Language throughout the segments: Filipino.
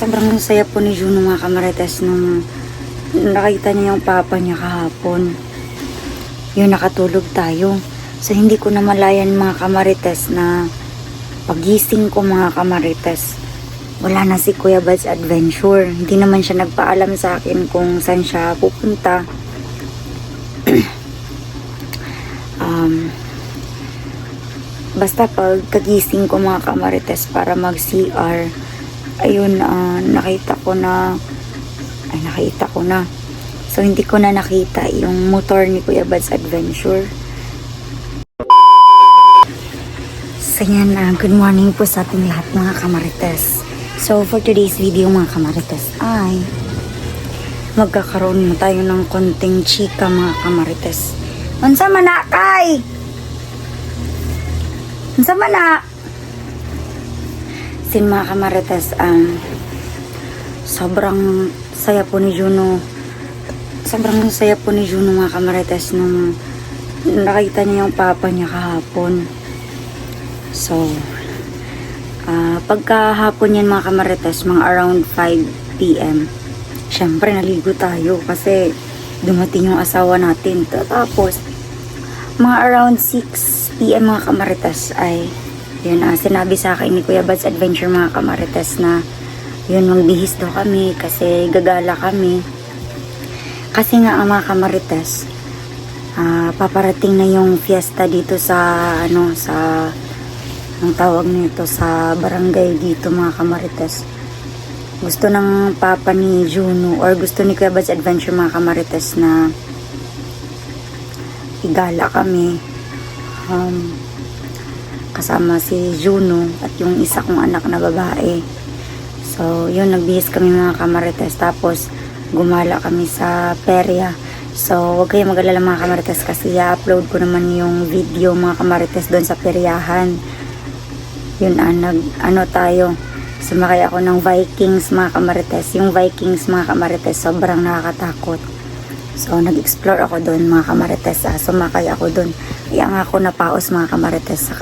Sobrang saya po ni Juno mga kamarites nung nakita niya yung papa niya kahapon. Yun, nakatulog tayo. So hindi ko na malayan mga kamarites na pagising ko mga kamarites, wala na si Kuya Bad's Adventure. Hindi naman siya nagpaalam sa akin kung saan siya pupunta. Basta pag kagising ko mga kamarites para mag CR, ayun, nakita ko na. So hindi ko na nakita yung motor ni Kuya Bad's Adventure. So yan, good morning po sa ating lahat mga kamarites. So for today's video mga kamarites ay magkakaroon na tayo ng konting chika mga kamarites. Unsa man na kay? Unsa man na? Sin mga kamarites, sobrang saya po ni Juno. Sobrang saya po ni Juno mga kamarites nung nakita niya yung papa niya kahapon. So, pagkahapon yan mga kamarites, mga around 5 p.m. Syempre naligo tayo kasi dumating yung asawa natin. Tapos, mga around 6 p.m. mga kamarites ay yun, sinabi sa akin ni Kuya Bad's Adventure mga kamarites na yun, magbihis daw kami kasi gagala kami. Kasi nga mga kamarites, paparating na yung fiesta dito sa ang tawag nito sa barangay dito mga kamarites. Gusto ng papa ni Juno or gusto ni Kuya Bad's Adventure mga kamarites na igala kami, kasama si Juno at yung isa kong anak na babae. So yun, nagbihis kami mga kamarites, tapos gumala kami sa perya. So huwag kayong mag-alala mga kamarites kasi i-upload ko naman yung video mga kamarites doon sa peryahan. Yun, tayo, sumakay ako ng Vikings mga kamarites. Yung Vikings mga kamarites, sobrang nakakatakot. So nag-explore ako doon mga kamarites, sumakay ako doon. Kaya nga ako napaos mga kamarites sa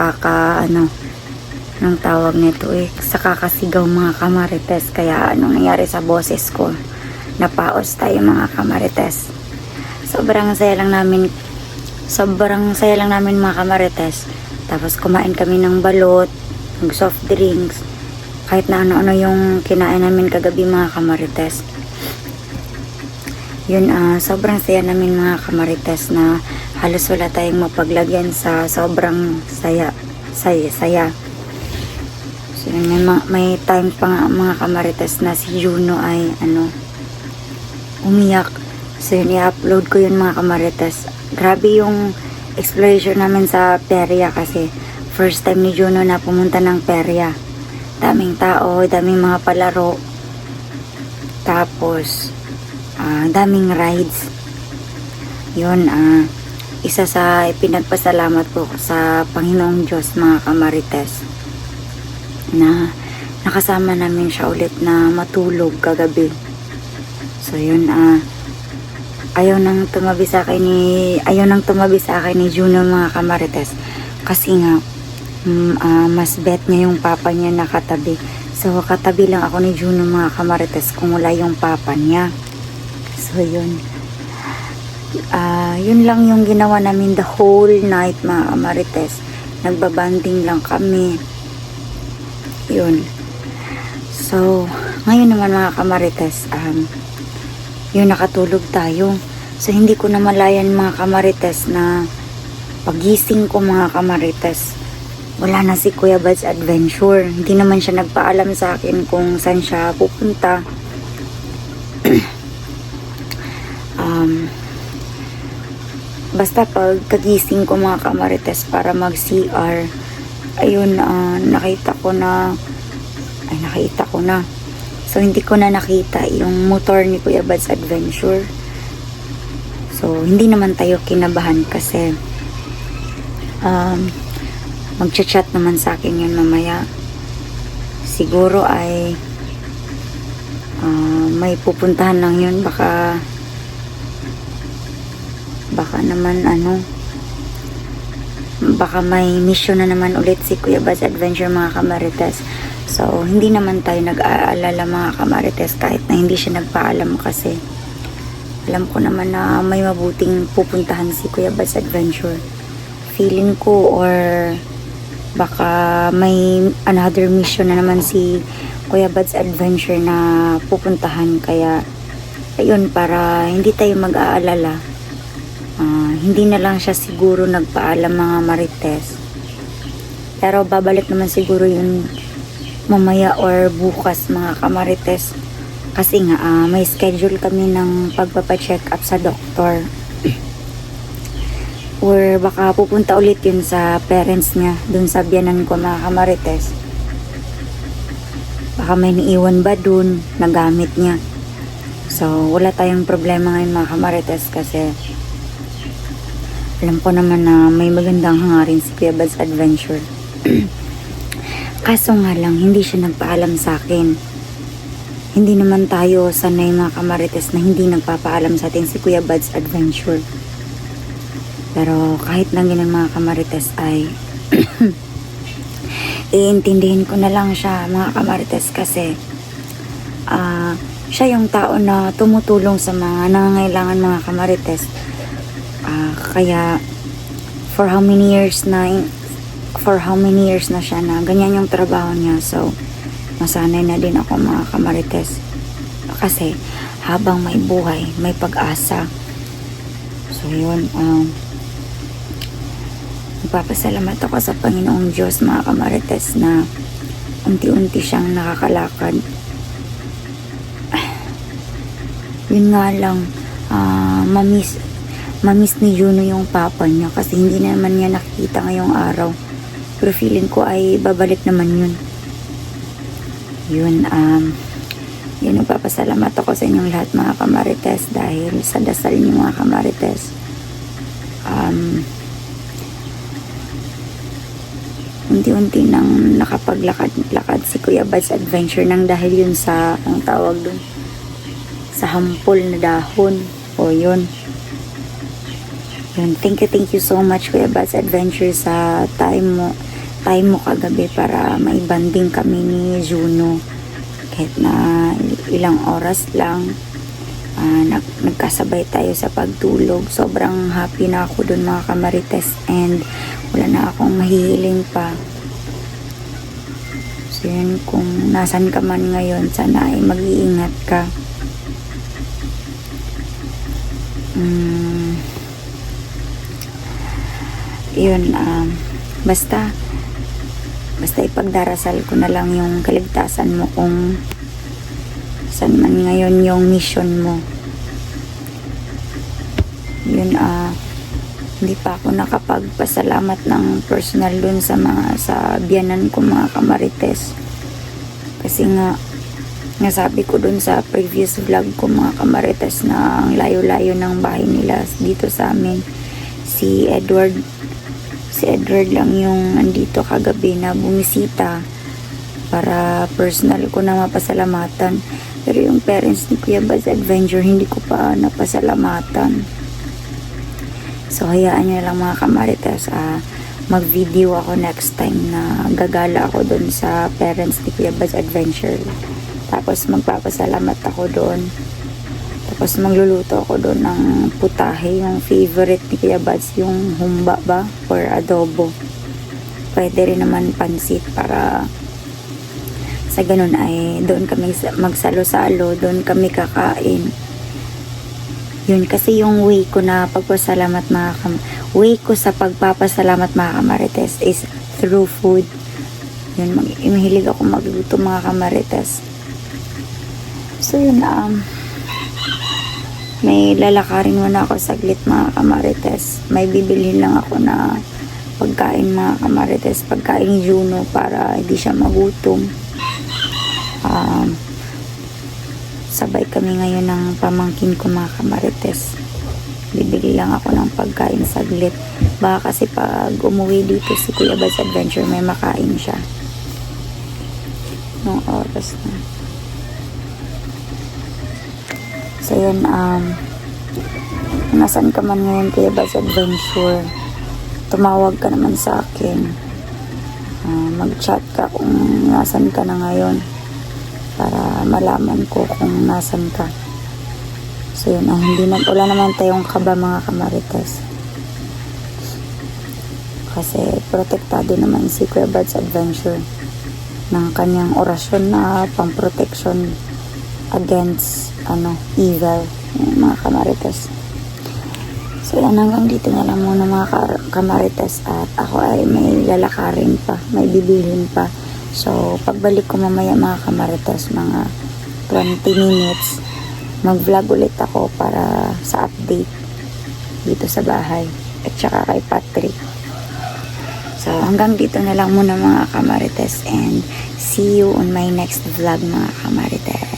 anong tawag nito sa kakasigaw mga kamarites. Kaya anong nangyari sa boses ko, napaos tayo mga kamarites. Sobrang saya lang namin mga kamarites. Tapos kumain kami ng balot, ng soft drinks, kahit na ano-ano yung kinain namin kagabi mga kamarites. Yun, sobrang saya namin mga kamarites na halos wala tayong mapaglagyan sa sobrang saya. So, may time pa nga mga kamarites na si Juno ay umiyak. So yun, i-upload ko yun mga kamarites. Grabe yung exploration namin sa perya kasi first time ni Juno na pumunta ng perya. Daming tao, daming mga palaro. Tapos, daming rides. Yun, isa sa ipinagpasalamat ko sa Panginoong Diyos mga kamarites na nakasama namin siya ulit na matulog kagabi. So yun, ayaw nang tumabi sa akin ni Juno mga kamarites kasi nga mas bet niya yung papa niya nakatabi. So katabi lang ako ni Juno mga kamarites kung wala yung papa niya. So yun, yun lang yung ginawa namin the whole night mga kamarites. Nagbabanding lang kami. Yun. So ngayon naman mga kamarites, yun, nakatulog tayo. So hindi ko na malayan mga kamarites na pagising ko mga kamarites, wala na si Kuya Bad's Adventure. Hindi naman siya nagpaalam sa akin kung saan siya pupunta. Basta pag kagising ko mga kamarites para mag CR, ayun, nakita ko na. So hindi ko na nakita yung motor ni Kuya Bad's Adventure. So hindi naman tayo kinabahan kasi magchat-chat naman sa akin yun mamaya. Siguro ay may pupuntahan lang yun. Baka naman baka may mission na naman ulit si Kuya Bad's Adventure mga kamarites. So, hindi naman tayo nag-aalala mga kamarites kahit na hindi siya nagpaalam kasi alam ko naman na may mabuting pupuntahan si Kuya Bad's Adventure. Feeling ko or baka may another mission na naman si Kuya Bad's Adventure na pupuntahan. Kaya ayun, para hindi tayo mag-aalala, hindi na lang siya siguro nagpaalam mga marites. Pero babalik naman siguro yun mamaya or bukas mga kamarites. Kasi nga, may schedule kami ng pagpapacheck up sa doktor. Or baka pupunta ulit yun sa parents niya, dun sa biyanan ko mga kamarites. Baka may niiwan ba dun, nagamit niya. So, wala tayong problema ngayon mga kamarites kasi alam ko naman na may magandang hangarin si Kuya Bad's Adventure. Kaso nga lang, hindi siya nagpaalam sa akin. Hindi naman tayo sanay mga kamarites na hindi nagpapaalam sa atin si Kuya Bad's Adventure. Pero kahit na ganun mga kamarites ay iintindihin ko na lang siya mga kamarites kasi siya yung tao na tumutulong sa mga nangangailangan mga kamarites. Kaya for how many years na siya na ganyan yung trabaho niya. So masanay na din ako mga kamarites kasi habang may buhay may pag-asa. So yun, nagpapasalamat ako sa Panginoong Diyos mga kamarites na unti-unti siyang nakakalakad. Yun nga lang, mamiss ni Juno yung papa niya kasi hindi naman niya nakikita ngayong araw, pero feeling ko ay babalik naman yun. Yun, nagpapasalamat ako sa inyong lahat mga kamarites dahil sa dasal niyo mga kamarites. Unti-unti nang nakapaglakad-lakad si Kuya Bad's Adventure nang dahil yun sa, ang tawag dun, sa hampol na dahon. O yun. Yun, thank you so much Kuya Bad's Adventure sa time mo kagabi para maibanding kami ni Juno. Kahit na ilang oras lang, nagkasabay tayo sa pagtulog. Sobrang happy na ako dun mga kamarites and wala na akong mahihiling pa. So yun, kung nasan ka man ngayon, sana ay mag-iingat ka. Yun, basta ipagdarasal ko na lang yung kaligtasan mo kung saan man ngayon yung mission mo. Yun, hindi pa ako nakapagpasalamat ng personal dun sa biyanan ko mga kamarites. Kasi nga, nasabi ko dun sa previous vlog ko mga kamarites na ang layo-layo ng bahay nila dito sa amin. Si Edward lang yung andito kagabi na bumisita para personal ko na mapasalamatan. Pero yung parents ni Kuya Bad's Adventure hindi ko pa napasalamatan. So hayaan nyo lang mga kamarites, mag-video ako next time na gagala ako doon sa parents ni Kuya Bad's Adventure. Tapos magpapasalamat ako doon. Tapos magluluto ako doon ng putahe, yung favorite ni Kuya Bad's, yung humba ba or adobo. Pwede rin naman pansit para sa ganun ay doon kami magsalo-salo, doon kami kakain. Yun kasi yung way ko na pagpasalamat way ko sa pagpapasalamat mga kamarites is through food. Yun, mahilig ako magluto mga kamarites. So yun, may lalakarin muna ako saglit mga kamarites. May bibilhin lang ako na pagkain mga kamarites, pagkain Juno para hindi siya magutom. Sabay kami ngayon ng pamangkin ko mga kamarites. Bibili lang ako ng pagkain saglit. Baka kasi pag umuwi dito si Kuya Bad's Adventure may makain siya nung oras na. So yun, nasan ka man ngayon Kuya Bad's Adventure, tumawag ka naman sa akin. mag-chat ka kung nasan ka na ngayon para malaman ko kung nasan ka. So yun, wala naman tayong kaba mga kamarites. Kasi protektado naman si Kuya Bad's Adventure ng kanyang orasyon na pang-protection against evil, mga kamarites. So yan, hanggang dito na lang muna mga kamarites, at ako ay may lalakarin pa, may bibilhin pa. So pagbalik ko mamaya mga kamarites, mga 20 minutes, mag-vlog ulit ako para sa update dito sa bahay at saka kay Patrick. So hanggang dito na lang muna mga kamarites, and see you on my next vlog mga kamarites.